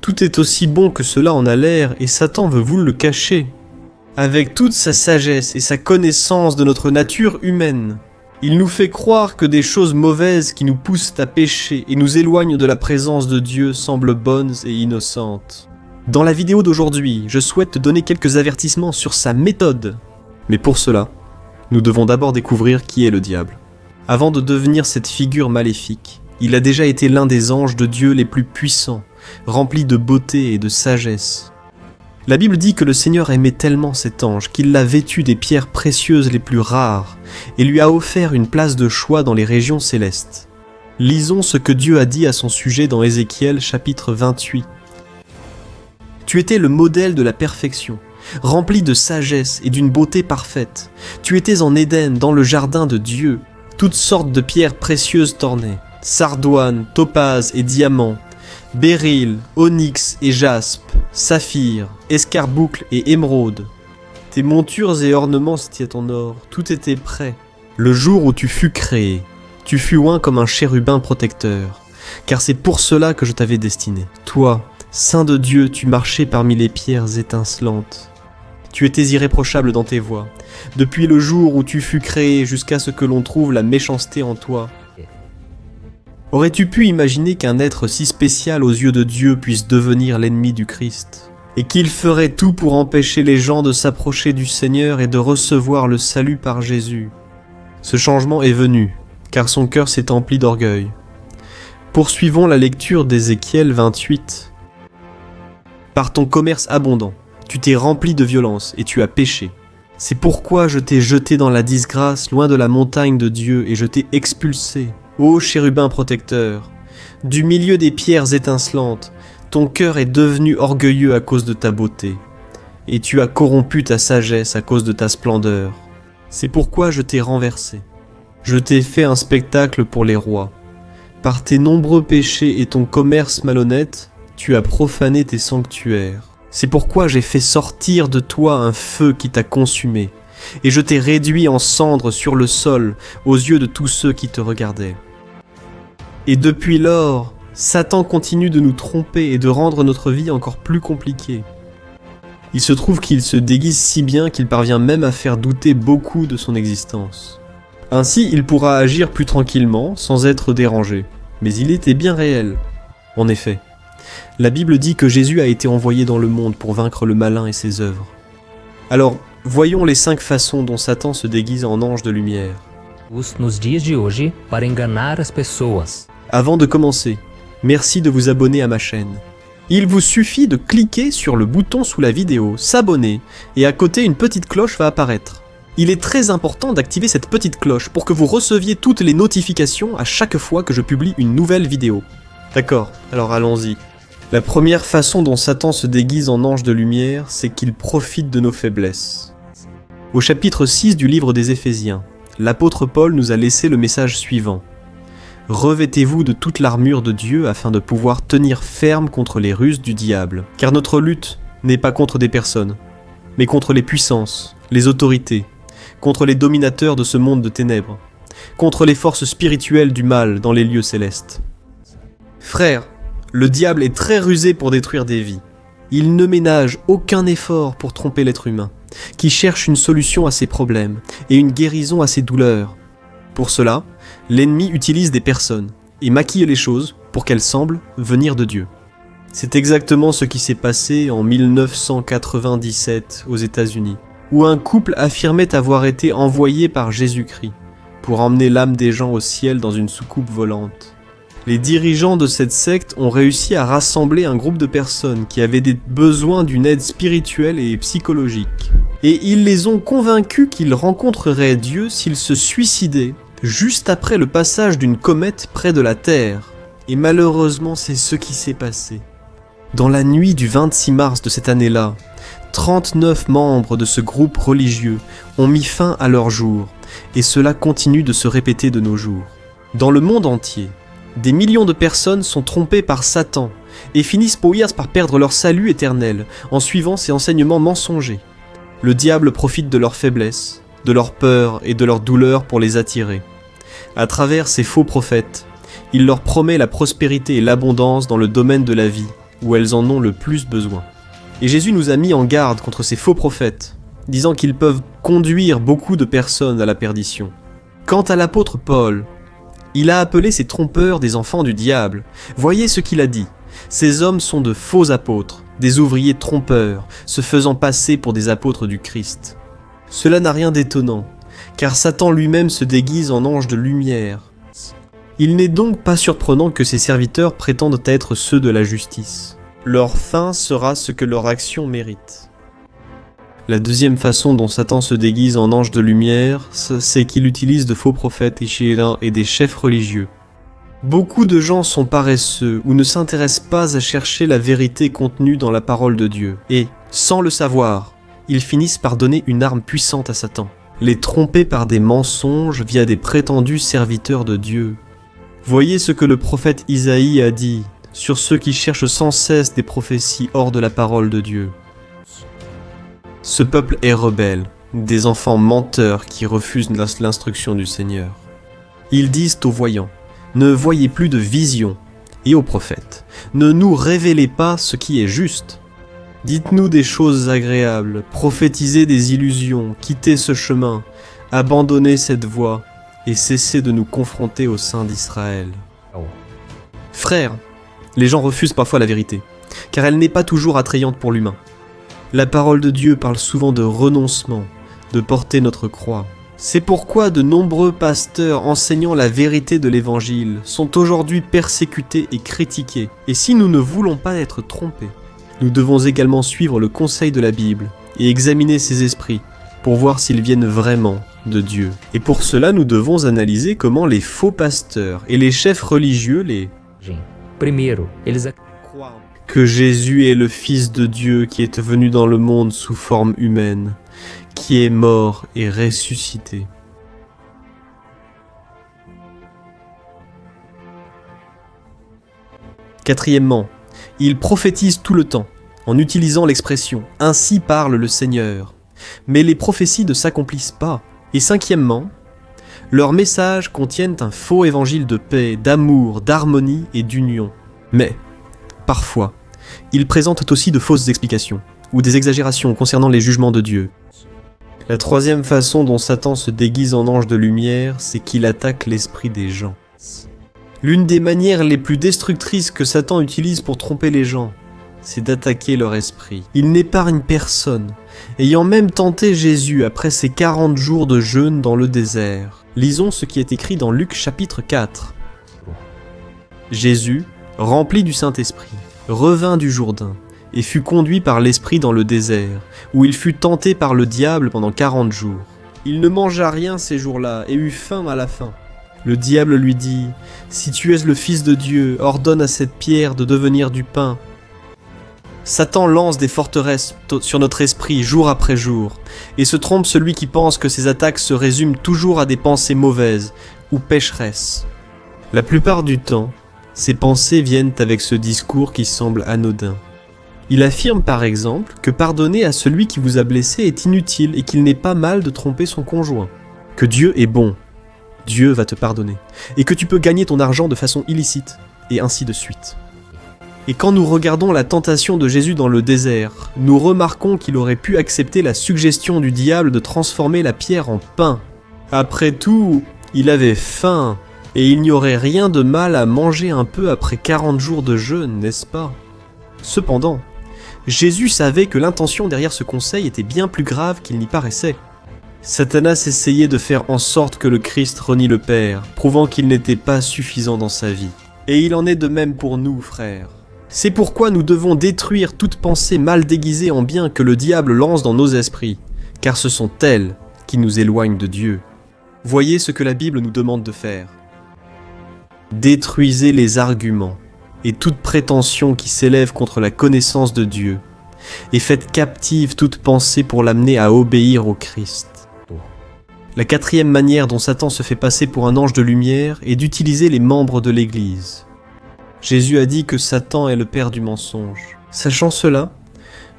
Tout est aussi bon que cela en a l'air, et Satan veut vous le cacher. Avec toute sa sagesse et sa connaissance de notre nature humaine, il nous fait croire que des choses mauvaises qui nous poussent à pécher et nous éloignent de la présence de Dieu semblent bonnes et innocentes. Dans la vidéo d'aujourd'hui, je souhaite te donner quelques avertissements sur sa méthode. Mais pour cela, nous devons d'abord découvrir qui est le diable. Avant de devenir cette figure maléfique, il a déjà été l'un des anges de Dieu les plus puissants, rempli de beauté et de sagesse. La Bible dit que le Seigneur aimait tellement cet ange qu'il l'a vêtu des pierres précieuses les plus rares et lui a offert une place de choix dans les régions célestes. Lisons ce que Dieu a dit à son sujet dans Ézéchiel chapitre 28. « Tu étais le modèle de la perfection, rempli de sagesse et d'une beauté parfaite. Tu étais en Éden, dans le jardin de Dieu. Toutes sortes de pierres précieuses t'ornaient, sardoine, topaze et diamant, béryl, onyx et jaspe, saphir, escarboucle et émeraude. Tes montures et ornements étaient en or, tout était prêt. Le jour où tu fus créé, tu fus oint comme un chérubin protecteur, car c'est pour cela que je t'avais destiné. Toi, Saint de Dieu, tu marchais parmi les pierres étincelantes. Tu étais irréprochable dans tes voies, depuis le jour où tu fus créé jusqu'à ce que l'on trouve la méchanceté en toi. Aurais-tu pu imaginer qu'un être si spécial aux yeux de Dieu puisse devenir l'ennemi du Christ, et qu'il ferait tout pour empêcher les gens de s'approcher du Seigneur et de recevoir le salut par Jésus? Ce changement est venu, car son cœur s'est empli d'orgueil. Poursuivons la lecture d'Ézéchiel 28. Par ton commerce abondant, tu t'es rempli de violence et tu as péché. C'est pourquoi je t'ai jeté dans la disgrâce loin de la montagne de Dieu et je t'ai expulsé. Ô chérubin protecteur, du milieu des pierres étincelantes, ton cœur est devenu orgueilleux à cause de ta beauté, et tu as corrompu ta sagesse à cause de ta splendeur. C'est pourquoi je t'ai renversé. Je t'ai fait un spectacle pour les rois. Par tes nombreux péchés et ton commerce malhonnête, tu as profané tes sanctuaires. C'est pourquoi j'ai fait sortir de toi un feu qui t'a consumé, et je t'ai réduit en cendres sur le sol aux yeux de tous ceux qui te regardaient. Et depuis lors, Satan continue de nous tromper et de rendre notre vie encore plus compliquée. Il se trouve qu'il se déguise si bien qu'il parvient même à faire douter beaucoup de son existence. Ainsi, il pourra agir plus tranquillement, sans être dérangé. Mais il était bien réel. En effet, la Bible dit que Jésus a été envoyé dans le monde pour vaincre le malin et ses œuvres. Alors, voyons les 5 façons dont Satan se déguise en ange de lumière. Nos dias de hoje para enganar as pessoas. Avant de commencer, merci de vous abonner à ma chaîne. Il vous suffit de cliquer sur le bouton sous la vidéo, s'abonner, et à côté une petite cloche va apparaître. Il est très important d'activer cette petite cloche pour que vous receviez toutes les notifications à chaque fois que je publie une nouvelle vidéo. D'accord, alors allons-y. La première façon dont Satan se déguise en ange de lumière, c'est qu'il profite de nos faiblesses. Au chapitre 6 du livre des Éphésiens, l'apôtre Paul nous a laissé le message suivant. Revêtez-vous de toute l'armure de Dieu afin de pouvoir tenir ferme contre les ruses du diable. Car notre lutte n'est pas contre des personnes, mais contre les puissances, les autorités, contre les dominateurs de ce monde de ténèbres, contre les forces spirituelles du mal dans les lieux célestes. Frères, le diable est très rusé pour détruire des vies. Il ne ménage aucun effort pour tromper l'être humain, qui cherche une solution à ses problèmes et une guérison à ses douleurs. Pour cela, l'ennemi utilise des personnes et maquille les choses pour qu'elles semblent venir de Dieu. C'est exactement ce qui s'est passé en 1997 aux États-Unis, où un couple affirmait avoir été envoyé par Jésus-Christ pour emmener l'âme des gens au ciel dans une soucoupe volante. Les dirigeants de cette secte ont réussi à rassembler un groupe de personnes qui avaient des besoins d'une aide spirituelle et psychologique. Et ils les ont convaincus qu'ils rencontreraient Dieu s'ils se suicidaient juste après le passage d'une comète près de la Terre. Et malheureusement, c'est ce qui s'est passé. Dans la nuit du 26 mars de cette année-là, 39 membres de ce groupe religieux ont mis fin à leur jour, et cela continue de se répéter de nos jours. Dans le monde entier, des millions de personnes sont trompées par Satan et finissent par perdre leur salut éternel en suivant ses enseignements mensongers. Le diable profite de leur faiblesse, de leur peur et de leur douleur pour les attirer. À travers ces faux prophètes, il leur promet la prospérité et l'abondance dans le domaine de la vie, où elles en ont le plus besoin. Et Jésus nous a mis en garde contre ces faux prophètes, disant qu'ils peuvent conduire beaucoup de personnes à la perdition. Quant à l'apôtre Paul, il a appelé ces trompeurs des enfants du diable. Voyez ce qu'il a dit. Ces hommes sont de faux apôtres, des ouvriers trompeurs, se faisant passer pour des apôtres du Christ. Cela n'a rien d'étonnant, car Satan lui-même se déguise en ange de lumière. Il n'est donc pas surprenant que ses serviteurs prétendent être ceux de la justice. Leur fin sera ce que leur action mérite. La deuxième façon dont Satan se déguise en ange de lumière, c'est qu'il utilise de faux prophètes et des chefs religieux. Beaucoup de gens sont paresseux ou ne s'intéressent pas à chercher la vérité contenue dans la parole de Dieu. Et, sans le savoir, ils finissent par donner une arme puissante à Satan, les tromper par des mensonges via des prétendus serviteurs de Dieu. Voyez ce que le prophète Isaïe a dit sur ceux qui cherchent sans cesse des prophéties hors de la parole de Dieu. Ce peuple est rebelle, des enfants menteurs qui refusent l'instruction du Seigneur. Ils disent aux voyants, ne voyez plus de vision, et aux prophètes, ne nous révélez pas ce qui est juste. Dites-nous des choses agréables, prophétisez des illusions, quittez ce chemin, abandonnez cette voie, et cessez de nous confronter au sein d'Israël. Frères, les gens refusent parfois la vérité, car elle n'est pas toujours attrayante pour l'humain. La parole de Dieu parle souvent de renoncement, de porter notre croix. C'est pourquoi de nombreux pasteurs enseignant la vérité de l'Évangile sont aujourd'hui persécutés et critiqués. Et si nous ne voulons pas être trompés, nous devons également suivre le conseil de la Bible et examiner ces esprits pour voir s'ils viennent vraiment de Dieu. Et pour cela, nous devons analyser comment les faux pasteurs et les chefs religieux croient que Jésus est le Fils de Dieu qui est venu dans le monde sous forme humaine, qui est mort et ressuscité. Quatrièmement, ils prophétisent tout le temps, en utilisant l'expression « Ainsi parle le Seigneur ». Mais les prophéties ne s'accomplissent pas. Et cinquièmement, leurs messages contiennent un faux évangile de paix, d'amour, d'harmonie et d'union. Mais, parfois, ils présentent aussi de fausses explications, ou des exagérations concernant les jugements de Dieu. La troisième façon dont Satan se déguise en ange de lumière, c'est qu'il attaque l'esprit des gens. L'une des manières les plus destructrices que Satan utilise pour tromper les gens, c'est d'attaquer leur esprit. Il n'épargne personne, ayant même tenté Jésus après ses 40 jours de jeûne dans le désert. Lisons ce qui est écrit dans Luc chapitre 4. Jésus, rempli du Saint-Esprit, revint du Jourdain, et fut conduit par l'Esprit dans le désert, où il fut tenté par le diable pendant 40 jours. Il ne mangea rien ces jours-là, et eut faim à la fin. Le diable lui dit, « Si tu es le Fils de Dieu, ordonne à cette pierre de devenir du pain. » Satan lance des forteresses sur notre esprit jour après jour, et se trompe celui qui pense que ses attaques se résument toujours à des pensées mauvaises ou pécheresses. La plupart du temps, ces pensées viennent avec ce discours qui semble anodin. Il affirme par exemple que pardonner à celui qui vous a blessé est inutile et qu'il n'est pas mal de tromper son conjoint, que Dieu est bon, Dieu va te pardonner, et que tu peux gagner ton argent de façon illicite, et ainsi de suite. Et quand nous regardons la tentation de Jésus dans le désert, nous remarquons qu'il aurait pu accepter la suggestion du diable de transformer la pierre en pain. Après tout, il avait faim, et il n'y aurait rien de mal à manger un peu après 40 jours de jeûne, n'est-ce pas ? Cependant, Jésus savait que l'intention derrière ce conseil était bien plus grave qu'il n'y paraissait. Satanas essayait de faire en sorte que le Christ renie le Père, prouvant qu'il n'était pas suffisant dans sa vie. Et il en est de même pour nous, frères. C'est pourquoi nous devons détruire toute pensée mal déguisée en bien que le diable lance dans nos esprits, car ce sont elles qui nous éloignent de Dieu. Voyez ce que la Bible nous demande de faire. Détruisez les arguments et toute prétention qui s'élève contre la connaissance de Dieu, et faites captive toute pensée pour l'amener à obéir au Christ. La quatrième manière dont Satan se fait passer pour un ange de lumière est d'utiliser les membres de l'Église. Jésus a dit que Satan est le père du mensonge. Sachant cela,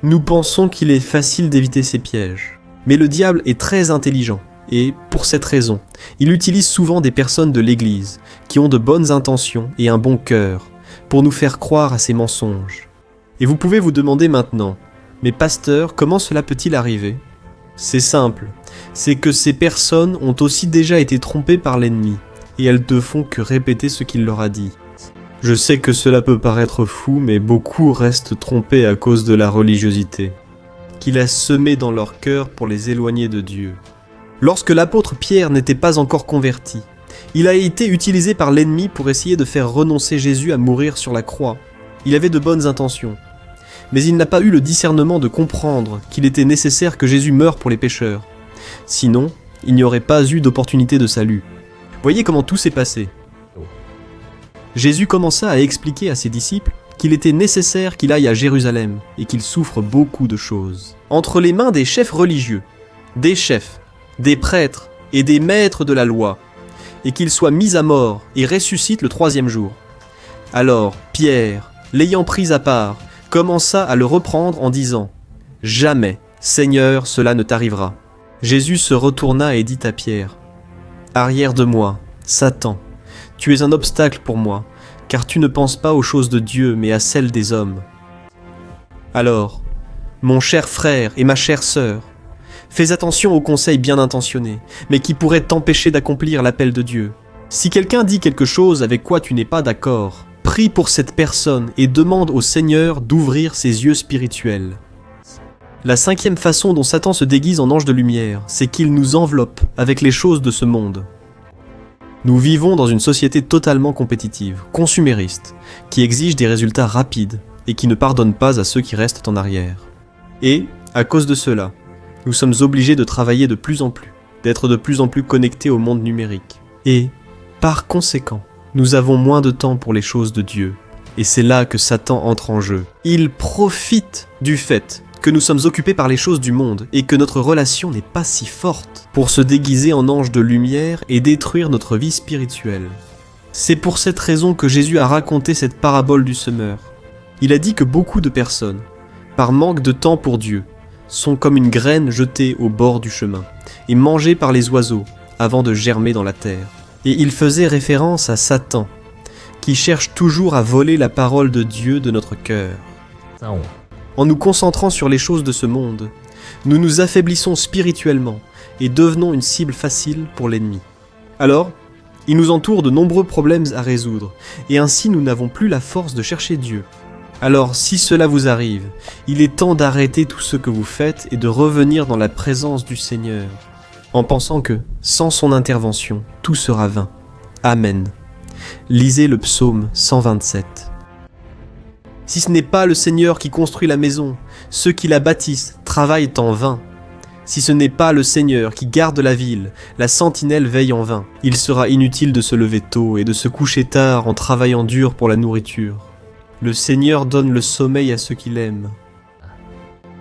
nous pensons qu'il est facile d'éviter ces pièges. Mais le diable est très intelligent, et, pour cette raison, il utilise souvent des personnes de l'Église, qui ont de bonnes intentions et un bon cœur, pour nous faire croire à ces mensonges. Et vous pouvez vous demander maintenant, mais pasteur, comment cela peut-il arriver? C'est simple, c'est que ces personnes ont aussi déjà été trompées par l'ennemi, et elles ne font que répéter ce qu'il leur a dit. Je sais que cela peut paraître fou, mais beaucoup restent trompés à cause de la religiosité, qu'il a semée dans leur cœur pour les éloigner de Dieu. Lorsque l'apôtre Pierre n'était pas encore converti, il a été utilisé par l'ennemi pour essayer de faire renoncer Jésus à mourir sur la croix. Il avait de bonnes intentions, mais il n'a pas eu le discernement de comprendre qu'il était nécessaire que Jésus meure pour les pécheurs. Sinon, il n'y aurait pas eu d'opportunité de salut. Voyez comment tout s'est passé. Jésus commença à expliquer à ses disciples qu'il était nécessaire qu'il aille à Jérusalem et qu'il souffre beaucoup de choses. Entre les mains des chefs religieux, des chefs, des prêtres et des maîtres de la loi, et qu'il soit mis à mort et ressuscite le 3e jour. Alors Pierre, l'ayant pris à part, commença à le reprendre en disant « Jamais, Seigneur, cela ne t'arrivera. » Jésus se retourna et dit à Pierre « Arrière de moi, Satan, tu es un obstacle pour moi, car tu ne penses pas aux choses de Dieu, mais à celles des hommes. » Alors, mon cher frère et ma chère sœur, fais attention aux conseils bien intentionnés, mais qui pourraient t'empêcher d'accomplir l'appel de Dieu. Si quelqu'un dit quelque chose avec quoi tu n'es pas d'accord, prie pour cette personne et demande au Seigneur d'ouvrir ses yeux spirituels. La 5e façon dont Satan se déguise en ange de lumière, c'est qu'il nous enveloppe avec les choses de ce monde. Nous vivons dans une société totalement compétitive, consumériste, qui exige des résultats rapides et qui ne pardonne pas à ceux qui restent en arrière. Et, à cause de cela, nous sommes obligés de travailler de plus en plus, d'être de plus en plus connectés au monde numérique. Et, par conséquent, nous avons moins de temps pour les choses de Dieu. Et c'est là que Satan entre en jeu. Il profite du fait que nous sommes occupés par les choses du monde et que notre relation n'est pas si forte pour se déguiser en ange de lumière et détruire notre vie spirituelle. C'est pour cette raison que Jésus a raconté cette parabole du semeur. Il a dit que beaucoup de personnes, par manque de temps pour Dieu, sont comme une graine jetée au bord du chemin et mangée par les oiseaux avant de germer dans la terre. Et il faisait référence à Satan, qui cherche toujours à voler la parole de Dieu de notre cœur. En nous concentrant sur les choses de ce monde, nous nous affaiblissons spirituellement et devenons une cible facile pour l'ennemi. Alors, il nous entoure de nombreux problèmes à résoudre, et ainsi nous n'avons plus la force de chercher Dieu. Alors, si cela vous arrive, il est temps d'arrêter tout ce que vous faites et de revenir dans la présence du Seigneur, en pensant que, sans son intervention, tout sera vain. Amen. Lisez le psaume 127. Si ce n'est pas le Seigneur qui construit la maison, ceux qui la bâtissent travaillent en vain. Si ce n'est pas le Seigneur qui garde la ville, la sentinelle veille en vain. Il sera inutile de se lever tôt et de se coucher tard en travaillant dur pour la nourriture. Le Seigneur donne le sommeil à ceux qu'il aime.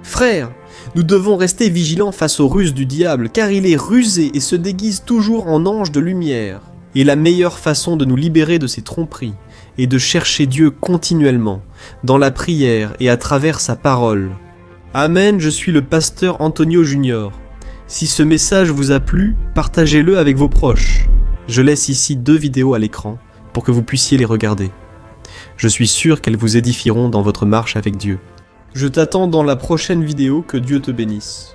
Frères, nous devons rester vigilants face aux ruses du diable, car il est rusé et se déguise toujours en ange de lumière. Et la meilleure façon de nous libérer de ces tromperies est de chercher Dieu continuellement, dans la prière et à travers sa parole. Amen, je suis le pasteur Antonio Junior. Si ce message vous a plu, partagez-le avec vos proches. Je laisse ici 2 vidéos à l'écran pour que vous puissiez les regarder. Je suis sûr qu'elles vous édifieront dans votre marche avec Dieu. Je t'attends dans la prochaine vidéo, que Dieu te bénisse.